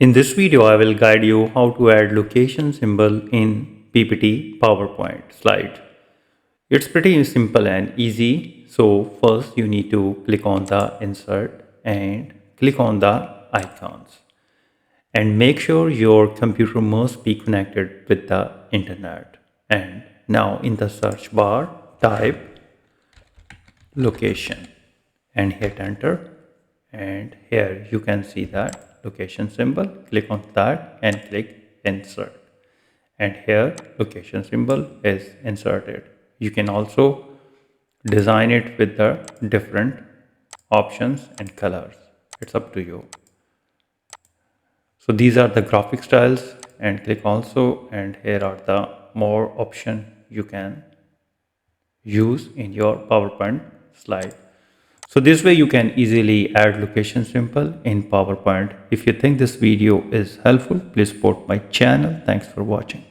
In this video, I will guide you how to add location symbol in PPT PowerPoint slide. It's pretty simple and easy. So first you need to click on the insert and click on the icons and make sure your computer must be connected with the internet. And now in the search bar, type location and hit enter, and here you can see that location symbol. Click on that and click insert, and here location symbol is inserted. You can also design it with the different options and colors. It's up to you. So these are the graphic styles, and click also, and here are the more option you can use in your PowerPoint slide. So this way you can easily add location symbol in PowerPoint. If you think this video is helpful, please support my channel. Thanks for watching.